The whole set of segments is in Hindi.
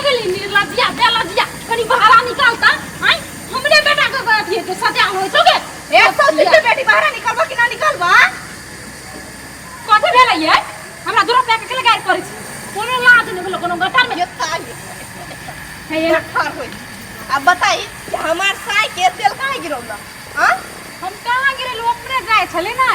गेली निर्लजिया बेलजिया कनी बाहर निकालता हैं हमरे बेटा के अथी के सजा होय तो गे ए सब के बेटी बाहर निकलबा कि ना निकलबा कथि भेलै ये हमरा दूर पे के लगाय करै छी कोनो लाज नै भेलो कोनो गटर में ये ताई है ये ठार होई अब बताई कि हमार साई के तेल काहे गिरौला हां हम कहां गिरल अपने जाय छले ना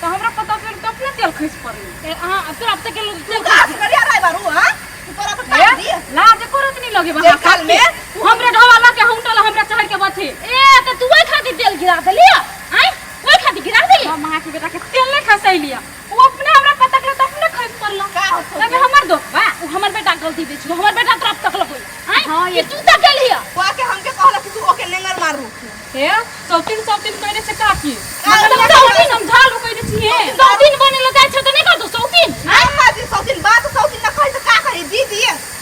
तो हमरा पता चल तो अपने तेल खइस पड़ल हां तोरा अब तक तेल गास करिया राय बारू हां तोरा को काट दिए लाज करत नहीं लगे बा काल में हमरे ढवाला के हुंटल हमरा चढ़ के बचे ए त तू ओइ खातिर तेल गिरा देलिया हैं ओइ खातिर गिरा देली हम मां के बेटा के तेल नहीं खसैलिया वो अपने हमरा पता चल तो अपने खइस पड़ल का होत लगे हमर दो बा हमर बेटा गलती दे छु हमर बेटा तरफ तक लगोई हैं हां ये तू तक गेलिया वा के हमके कहला कि तू ओके नेंगर मारू हे सौतीन कहने से का की सौतीन हम झाल कहने छी हे सौतीन बने ल जाय छ त नहीं कर दो सौतीन हां माजी सौतीन बात सौतीन ना कहि त का कहि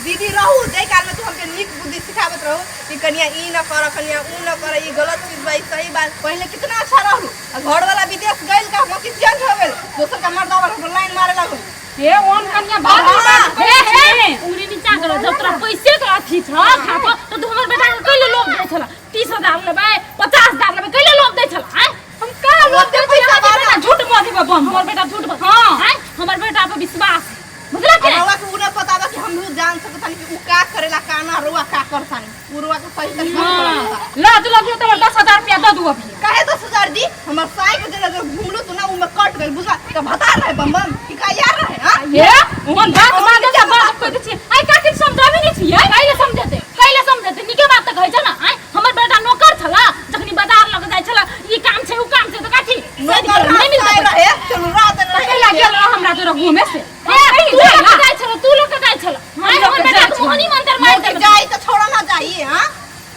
दीदी रहू दे काल में तू हमके नीक बुद्धि सिखावत रहू कि कनिया ई न कर कनिया ऊ न कर ई गलत चीज बा ई सही बात पहले कितना अच्छा रहू घर वाला विदेश गइल का मकी चेंज हो गेल दोसर का मर्दा वाला लाइन मारे लागो हे ओन कन्या बात हे उंगली नीचा करो जब तोरा पैसे के अथी छ खातो तो तू हमर बेटा के कइले लोभ दे छला 30000 लेबै 50000 लेबै कइले लोभ दे छला हैं हम का लोभ दे पैसा बेटा झूठ बोली बा हमर बेटा झूठ बोल हां हैं हमर बेटा पे विश्वास बुझला के हमरा के उने पता बा कि हम लोग जान सकतानी कि ऊ का करेला काना रुआ का करतानी उरुआ के सही तरीका लाज लगियो त 10000 रुपया द दू अभी काहे 10000 दी हमर साई के जरा जो घुमलू तो ना ऊ में कट गइल बुझला का भता रहे बम कि का यार रहे हां ये ओन बात मागे से बात कहै छी आई काके समझाबे नै छी काहे समझते निके बात त कहै छ ना आई हमर बेटा नौकर छला जखनी बाजार लग जाय छला ई काम छै ऊ काम छै त काठी नौकर नहीं मिलता रहे चलो रात रहे लागल हमरा तोरा घूमे से तू लोग जाय छला तू लोग जाय छला आई हमर बेटा के मोहनी मंत्र मार दे जाई त छोड़ा ना जाई हां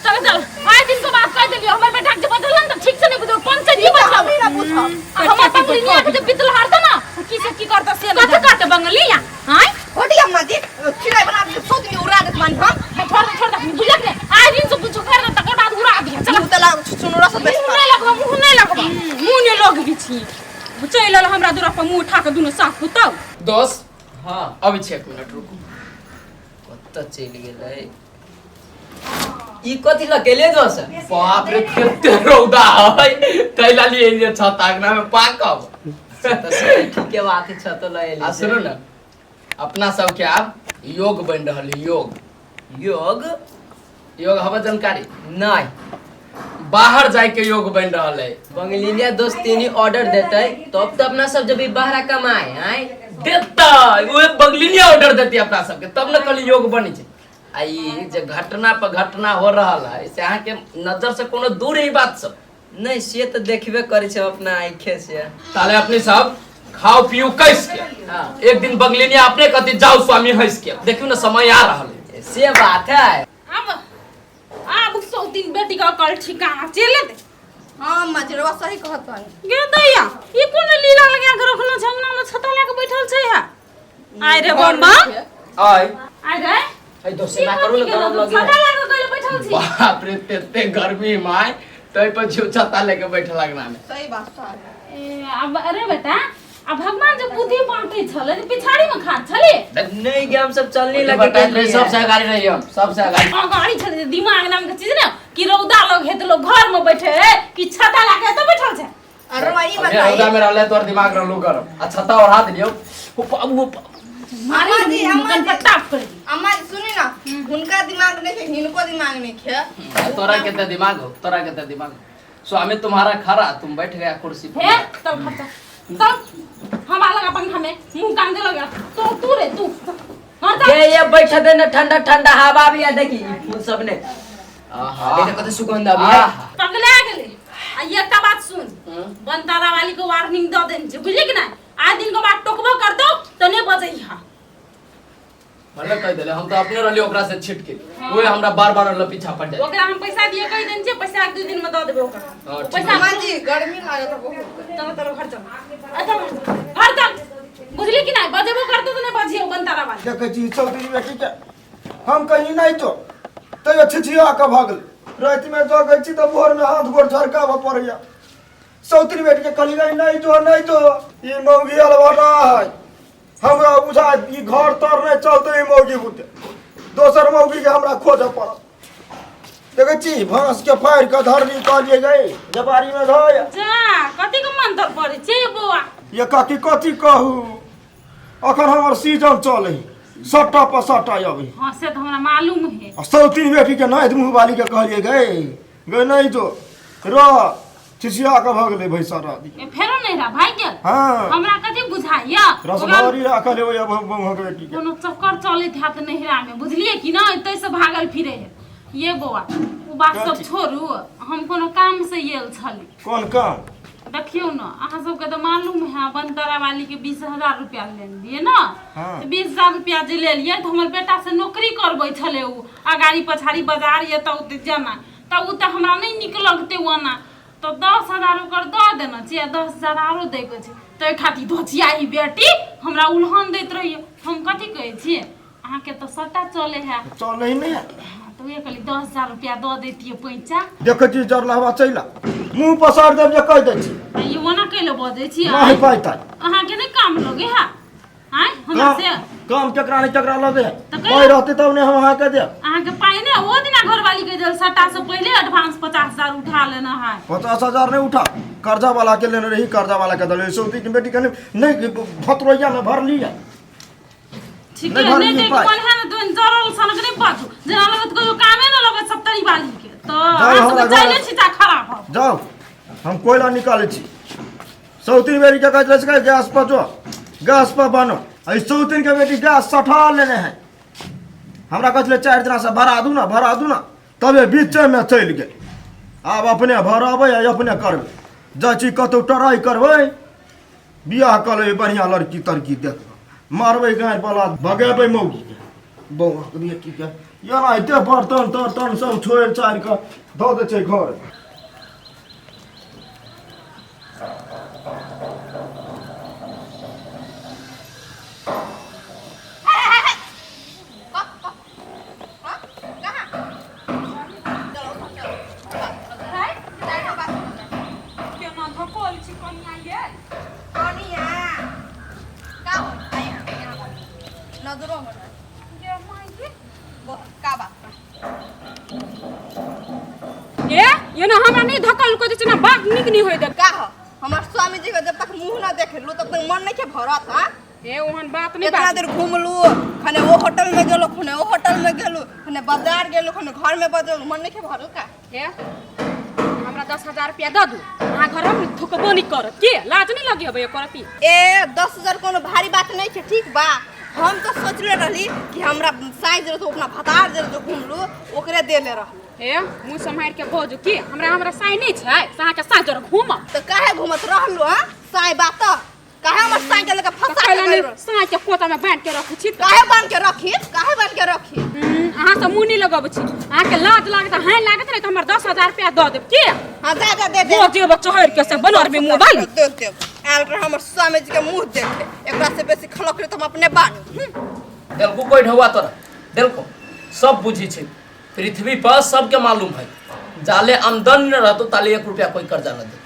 चल आय दिन को बात कह देलियो हमर बेटा के बदलन त ठीक से नहीं बुझो कौन से नहीं बदला मेरा पूछो हमर पत्नी के जब बितल हारता ना की से की करता से कत कत बंगलिया हां होटी अम्मा जी चिड़ै बना के सोच में उड़ा देत मान हम छोड़ दे बुझल के आय दिन से पूछो कर त कटा उड़ा दिया चल तला सुनो रस बेस मुंह नहीं लगबा मुंह नहीं लग छी चल हमरा दूरा पर मुंह उठा के दुनो साफ पुतौ दोस्त हां अभी 6 मिनट रुको कत चल गेलै ई कथि लकेले दोस बाप रे कते रौदा है तैला लिए जे छतागना में पाकब त सही ठीक बात है छत ल एली सुनो ना अपना सब के अब योग बन रहल है योग हवा जानकारी नहीं बाहर जाए के योग बन रहल है बंगलिया दोस्त तेनी ऑर्डर देते तब तो अपना सब जब बाहर कमाए आए देता वो बंगलिया ऑर्डर देती अपना सब के तब न कल योग बनी छै आई जे घटना पर घटना हो रहल है से अहाँ के नजर से कोनो दूर ही बात सब नहीं से तो देखबे करे छै अपना आंखें से ताले अपने सब खाओ पियो कैस के एक दिन बंगलिया अपने कहती जाओ स्वामी हंस के देखियो ना समय आ रहल है से बात है अब सौतीन बेटी का कल ठिकाना चले दे हां मजरवा सही कहत बानी गे दैया ई कोन लीला लगा के रखलो झंगना में छता लेके बैठल छै है आय रे बम्मा आय रे ए दोस्त ना करू ना गरम लगे छता लेके गइल बैठल छी बाप रे तेते गर्मी माय तै पर जो छता लेके बैठल लगना में सही बात है ए अब अरे बेटा अब भगवान जो बुद्धि बांटे छले पिछाड़ी में खा छले नहीं के हम सब चलने लगे बताइए सब से गाड़ी रही हम सब से गाड़ी गाड़ी छले दिमाग नाम के चीज ना कि रौदा लोग है तो लोग घर में बैठे कि छता लाके तो बैठल छै अरे वही रौदा बताइए में रहले तोर दिमाग रहलो गरम आ छता ओढ़ा दियो अम्मा जी अम्मा जी टाप कर दी अम्मा जी सुनी ना उनका दिमाग नहीं है इनको दिमाग नहीं है तोरा के दिमाग हो तोरा के दिमाग स्वामी तुम्हारा खरा तुम बैठ गया कुर्सी पे हे तब खर्चा तब हमारा लगा पंखा में मुंह कान दे लगा तो तू रे तू ये बैठा दे ना ठंडा ठंडा हवा भी आ देखी फूल सब ने आहा देखो कते सुगंध आ बिया पगला गेले आ ये का बात सुन बनतारा वाली को वार्निंग द देन छै बुझली कि ना आज दिन को बात टोकबो कर दो तो ने बजैहा भले कह देले हम तो अपने रहली ओकरा से छिट के ओए हमरा बार-बार ल पीछा पड़ जाए ओकरा हम पैसा दिए कहि देन छै पैसा 1-2 दिन में द देबे ओकरा पैसा अम्मा जी गर्मी लागत है बहुत चलो खर्चा अच्छा घर चल बुझली कि ना बजेबो करतो तो ने बजियो बनतारा वाली देखे छी चौधरी बेटी के हम कहीं नहीं तो अच्छे छिया का भागल रात में जगै छी तो भोर में हाथ गोड़ झरकावा पड़ैया चौधरी बेटी के कहली नहीं तो ई मौगी अलवाटा है हमरा बुझा ई घर तर नहीं चलते ई मौगी बुते दोसर मौगी के हमरा खोजऽ पड़त। देखै छी भांस के फाड़ि के धरनी कहलिए गए जबारी में धोय जा कथी के मंत्र पड़े छै बौआ? ये काकी कथी कहू अखन हमर सीजन चले सट्टा पर सट्टा अबे। हां से तो हमरा मालूम है। सौतीन बेटी के नाथ मुँह वाली के कहलिए गए नहीं जो र चिचिया के भ गेलै भैसा रादी ए फेरो नहीं रहा भाई गेल। हाँ हमरा कथी बुझाइया रसभरी राखल है ओया बम के बेटी के कोनो चक्कर चलैत हैत नहिरा में बुझलिए कि ना तै से भागल फिरे है। ये बौआ वो बात सब छोड़ू हम कोनो काम से येल छली। कौन काम? देखियो ना अहाँ सबके तो मालूम है बंतरा वाली के 20,000 रुपया ले लिए ना। हाँ। 20,000 रुपया जे ले लिए तो हमर बेटा से नौकरी करबै छले उ अगाड़ी पछाड़ी बाजार ये त उते जाना त उ त हमरा नहीं निक लगते वना तो 10,000 ओकर द देना चाहिए 10,000 आरो दे के छै तै खातिर धोचिया ई बेटी हमरा उल्हन दैत रहिए। हम कथी कहै छी अहाँ के तो सट्टा चले है चल नहीं तो ये कहली 10,000 रुपया द देतिए पैसा देखे छी जरलावा चैला मुंह पसार देब जे कह दै छी ये ओना कैले बजै छी नहीं पाइता अहाँ के नहीं काम लगे है हैं हमरा से काम केकरा नहीं केकरा लगे तो पाई रहते तब ने हम अहाँ के देब। अहाँ के पाई ने ओ दिना घरवाली के जल सट्टा से पहले एडवांस 50,000 उठा लेना है। 50,000 नहीं उठा कर्जा वाला के लेने रही कर्जा वाला के दले सौती की बेटी के नहीं भतरोइया में भर लिया ठीक है नहीं देख मन है ना तो जरल सनक नहीं बाजू जना लगत कोई कामे ना लगत सप्तरी वाली के तो अहाँ सब चाइले छिटा खराब हो जाओ हम कोयला निकाले छी सौतीन बेटी के कहले से गैस पर जो गैस पर बनो ऐ सौतीन के बेटी गैस सठा लेने हैं हमरा कहले 4 दिन से भरा दू ना तबे बीच में चल गए अब अपने भराबै या अपने करबै जाची कतौ ट्राई करबै बियाह करबै बढ़िया लड़की तरकी देख मारबै गाय वाला भगेबै मौगी के बौआ के बेटी के याना एते बर्तन तर्तन सब छोड़ छाड़ के द दे छै घर। ये ना हमरा नहीं धक्कल को जे ना बात निक नहीं होय दे का हो हमर स्वामी जी के जब तक मुंह ना देखलू तब तक मन नहीं के भरत हां ए ओहन बात नहीं इतना देर घूमलू खने वो होटल में गेलो खने वो होटल में गेलू खने बाजार गेलू खने घर में बजलू मन नहीं के भरल का ए हमरा 10,000 रुपया द दू अहाँ घर में थुकबो नहीं कर के लाज नहीं लगे हबे करती ए 10,000 कोनो भारी बात नहीं है ठीक बा हम तो सोचले रहली कि हमरा साइज जो अपना भतार जो घूमलू ओकरे देले रहलू ए मुंह संभार के बोजू की हमरा साई नहीं छै साहा के साथ जर घूम तो काहे घूमत रहलू हां साई बात काहे हमर साइकिल के फंसा के साई के पोता में बांध के रखू छी काहे बांध के रखी अहाँ से मुंह नहीं लगब छी अहाँ के लाज लागत हां लागत रे त हमर 10,000 रुपया द देब की हां जा दे दे वो जे चहर के से बनर में मुंह डाल दे आल रह हमर स्वामी जी के मुंह देखे एकरा से बेसी खलक रे त हम अपने बानी देखो कोई ढवा तोरा देखो सब बुझी छै पृथ्वी पर सबके मालूम है जाले आमदनी न रहतो ताले 1 रुपया कोई कर्जा न दे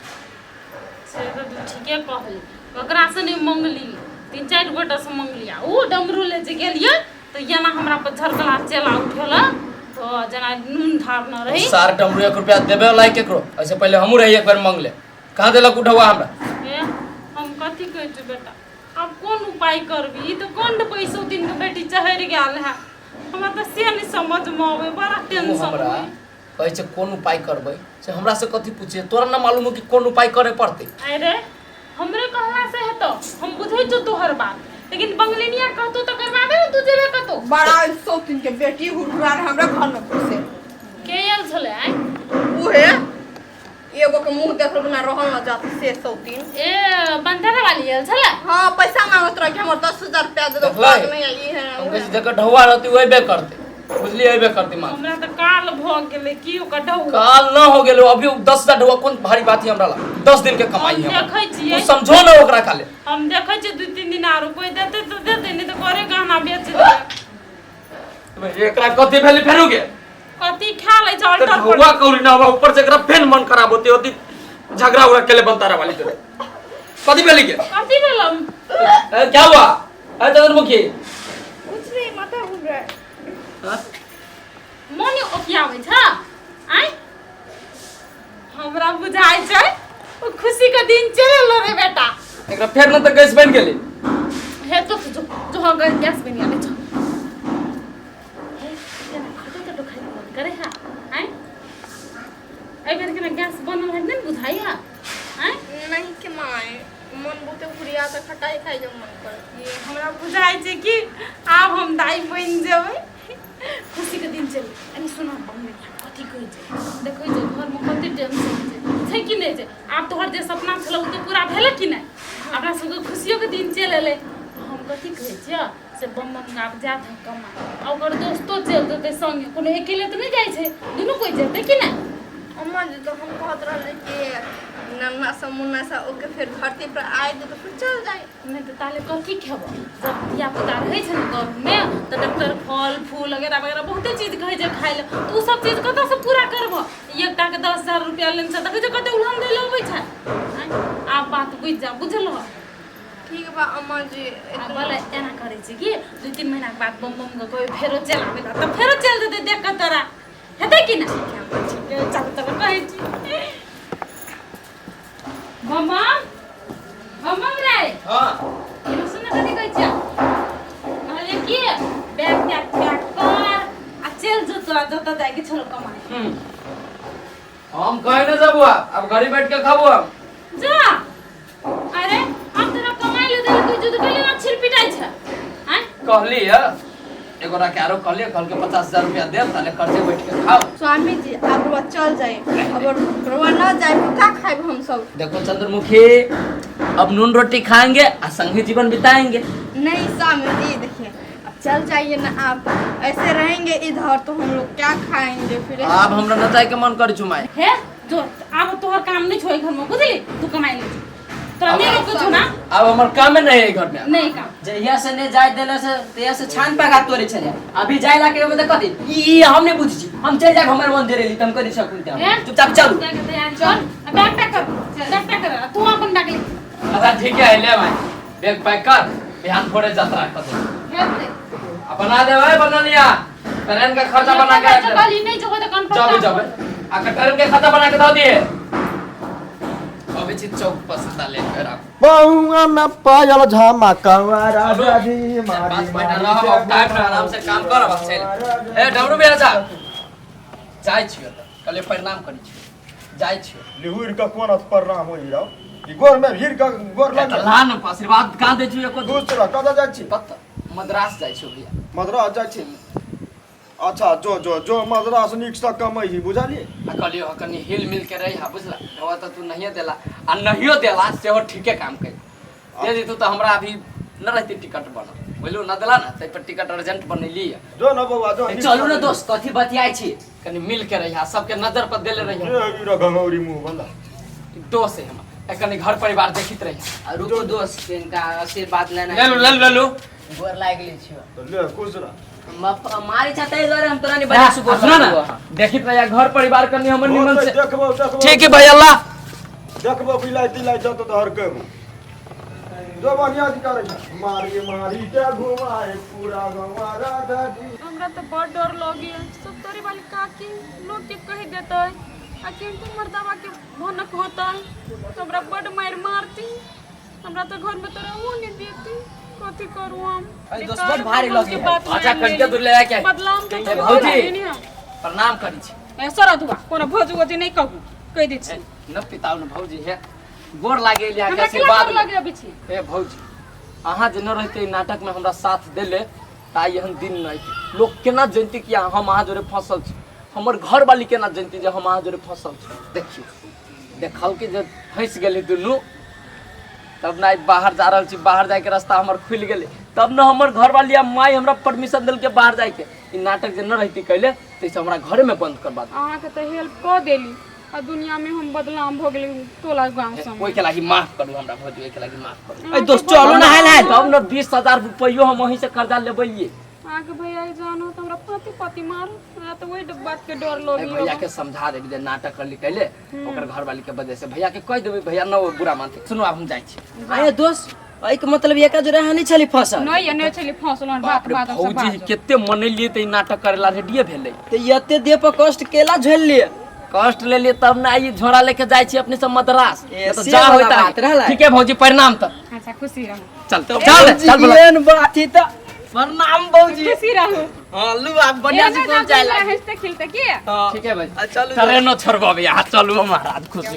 से तो ठीके कहली ओकरा से नहीं मंगली 3-4 गोटा से मंगलिया ऊ डमरू ले जे गेलिए तो येना हमरा पर झरकला चला उठेला तो जना नून धार न रही सार डमरू 1 रुपया देबे लाई केकरो ऐसे पहले हमहू रही एक बार मांग ले कहां देलक उठवा हमरा ए हम कथी कहै छी बेटा अब कौन उपाय करबी तो कौन पैसा दिन के बेटी चहर गेल है हमरा तो से नहीं समझ में आवे बड़ा टेंशन हमरा होई कहै छै कोन उपाय करबै से हमरा से कथी पूछे तोरा न मालूम हो कि कोन उपाय करे पड़ते अरे हमरे कहला से है तो हम बुझै छ तोहर बात लेकिन बंगलिनिया कहतो तो करवाबे न तू जेबे कतो बड़ा शौकीन के बेटी हुरहुरा हमरा घर में घुसे के आयल छले आइ उहे एगो के मुंह देखल बिना रहल न जात से शौकीन ए बंधरा वाली आयल छले हां पैसा मांगत रह के हमर 10,000 रुपया दे दो देखलै? बाद में आई है हम कहै छै जकर ढवा रहती ओइबे करते बुझली अइबे करते मां हमरा त काल भ गेले की ओकर ढौ काल न हो गेलो अभी 10,000 ढवा कोन भारी बात है हमरा ला 10 दिन के कमाई है देखै छी तू समझो न ओकरा काले हम देखै छी 2-3 दिन आरो कोई देते तो देते नहीं तो करे गहना बेच दे एकरा कथी भेली फेरुगे कथी खा ले छ तो अल्टर ढवा कौरी ना हुआ ऊपर से एकरा फेन मन खराब होती होती झगड़ा उड़ा के ले बनतारा वाली तो कथी भेली के कथी भेलम क्या हुआ अरे चंद्रमुखी कुछ नहीं माथा घूम रहा है हाँ? मन ओकियाबै छ आइ हमरा बुझाइ छै ओ खुशी के दिन चलल रे बेटा एकरा फेर न त गैस बन गेलै हे तो जो जो हो गए गैस बन गेलै छ हे केना खटे त खाइ मन करे है आइ ए बेर के गैस बनल है नहीं बुझाइ है आइ नहीं के माय मन बहुते भुरिया त खटाई खाइ जो मन कर ये हमरा बुझाइ छै कि आब हम दाई बन जेबै खुशी के दिन चल अनि सुन मम्मी कथि कहै छै देखै छै घर में कते टेंशन छै कि नहीं छै आब तोहर जे सपना छल ओ तो पूरा भेलै कि नहीं अपना सबके खुशियों के दिन चल एलै हम कथि कहै छियै से बम आब जात हम कमा आ ओकर दोस्तो चल जेतै संगे कोनो अकेले तऽ नहीं जाइ छै दुनू कोई जेतै कि नहीं अम्मा जी तो हम कहत रहले कि नन्ना सा मुन्ना सा ओके फिर धरती पर आए तो फिर चल जाए नहीं तो ताले कथी खेबो जब धिया पुता रहै छै ने गाँव में तो डॉक्टर फल फूल वगैरह वगैरह बहुते चीज कहै छै खाइ ले तो उ सब चीज कतऽ से पूरा करबो एकटा के 10,000 रुपया लेन से देखै छै कते उलहन दै लेबै छै आब बात बुझ जा बुझलो ठीक बा अम्मा जी अब बोले एना करै छै कि 2-3 महीना के बाद बम बम कोई फेरो चल आबे त फेरो चल जेतै देख के तोरा हेतै कि ना चल तब कहै छी मम्मा मम्मा रे हां ये सुन कथि कहै छियै कहले कि बैग पैक कर आ चल जो तोरा जतऽ जाय के छलो कमाए हम कहे न जाबू अब घरे बैठ के खाबू हम जा अरे हम तोरा कमाई ले देले तू जुद कइले ना छिर पिटाई छै हैं कहली है एगो रखे आरो कहली कल के 50,000 रुपया दे ताले कर्जे बैठ के खाओ स्वामी जी आप रुआ चल जाए अब रुआ ना जाए तो क्या खाए हम सब देखो चंद्रमुखी अब नून रोटी खाएंगे और संगी जीवन बिताएंगे नहीं स्वामी जी देखिए अब चल जाइए ना आप ऐसे रहेंगे इधर तो हम लोग क्या खाएंगे फिर अब हमरा न जाए के मन कर चुमाए हे जो अब तोहर काम नहीं छोई घर में बुझली तू कमाई ले तोरा नहीं रोक कुछ ना अब हमर काम में नहीं है घर में नहीं काम जहिया से ने जाय देले से तहिया से छान पगा तोरे छले अभी जाय ला के एगो त कथि ई हम नहीं बुझी छी हम चल जाब हमर मन दे रेली तुम करि सकू त हैं? चुपचाप चलू देख तैयार चल बैग पैक कर बैग पैक कर तू अपन बैग ले अच्छा ठीक है ले भाई बैग पैक कर बिहान थोड़े यात्रा कर दे हे दे बना दे भाई बना लिया ट्रेन का खर्चा बना के रख दे कल ही नहीं जो तो कौन जाबे जाबे आ ट्रेन के खर्चा बना के दे दिए अभी चीज चौक पर से डाले फिर आप बहुआ में पायल झमकवा राजा जी मारी पाँच महीना रहो अब टाइम पे आराम से काम कर अब चल ए डमरू भी आजा जाय छियो त कले प्रणाम करी छियो जाय छियो लिहुर का कोन प्रणाम होई रहो ई गोर में भीड़ का गोर लग लान आशीर्वाद का दे छियो एको दूसरा कदा जाइ छी पत्ता मद्रास जाय छियो भैया मद्रास जाइ छी अच्छा जो जो जो मद्रास निक से कमाई ही बुझाली आ कहलियो कनी हिल मिल के रही हा बुझला हो त तू नहीं देला आ नहियो देला से हो ठीके काम कर दे दी तू तो हमरा अभी न रहती टिकट बना बोलू न देला ना तै पर टिकट अर्जेंट बनैली जो न बउआ जो चलू ना दोस्त कथि बतियाई छी कनी मिल के रही हा सबके नजर पर देले रही ये गिरा गंगौरी मुंह बंदा दोस्त है हम कनी घर परिवार देखित रही रुको दोस्त इनका आशीर्वाद लेना ले लो गोर लागले छियो तो ले खुसरा मारी छतै गरे हम तोरा नहीं बजा सुगो सुना ना देखित रही घर परिवार कनी हमर निमन से देखबो देखबो ठीक है भाई अल्लाह देखबो बिलाई दिलाई जत तो हर कहबो जो बढ़िया से करे मारी मारी के घुमाए पूरा गंवा राधा जी हमरा तो बड़ डर लगी सब तोरी वाली काकी लोग के कह देतै आ किंतु मर्दावा के भनक होतै हमरा बड़ मार मारती हमरा तो घर में तो रहू नहीं देती कथि करू हम अरे दोस्त बड़ भारी लगी है। अच्छा कटके दूर ले आके बदलाम के ए, भौजी प्रणाम करी छी ऐसा रहतुआ कोनो भोजुगति नहीं कहू कह दै छी न पिताउ न भौजी है गोर लागे लिया के हमरा आशीर्वाद केला लगे अभी छी ए भौजी अहाँ जे न रहते नाटक में हमरा साथ देले ताई एहन दिन नहीं लोग केना जानती कि हम अहाँ जोरे फसल छी हमर घर वाली केना जानती जे हम अहाँ जोरे फसल छी देखियो देखाओ कि जब फंस गेली दुनू तब ना बाहर जा रहल छी बाहर जाए के रास्ता हमर खुल गेले तब न हमर घर वाली आ माई हमरा परमिशन देल के बाहर जाए के ई नाटक जे न रहती कैले तैसे हमरा घर में बंद करबा दे अहाँ के तो हेल्प कर देली आ दुनिया में हम बदनाम हो गेली टोला गांव सब ओइ के लागि माफ करू हमरा भौजी ओइ के लागि माफ करू ए दोस्त चलू ना है तब न 20,000 रुपयो हम वहीं से कर्जा लेबैये आगे भैया जानो तो हमरा पति पति मार हमरा तो वही बात के डर ए, लगी भैया के समझा देबी जे नाटक कर कैले ओकर घर वाली के वजह से भैया के कह देबी भैया न बुरा मानते सुनो अब हम जाई छी आए दोस्त एहि के मतलब एका जोड़ा हानि छली फसल नहीं नहीं चली फंसल बात बात सब भौजी केते मनेलिए त ई नाटक करेला रेडियो भेलै तो एते देह पर कष्ट केला झेल लिए कष्ट ले लिए तब ना ई झोड़ा लेके जाय छी अपने सब मद्रास ए, तो से जा वाला होता बात रहला। ठीक है भौजी प्रणाम त अच्छा खुशी रहू चल चल बोला एहन बात ही तो प्रणाम बौजी खुशी रहू हां लू आप बढ़िया से पहुंच जाए हंसते खिलते की हां ठीक है भाई चलो ट्रेनो छोड़बो भैया चलू महाराज खुशी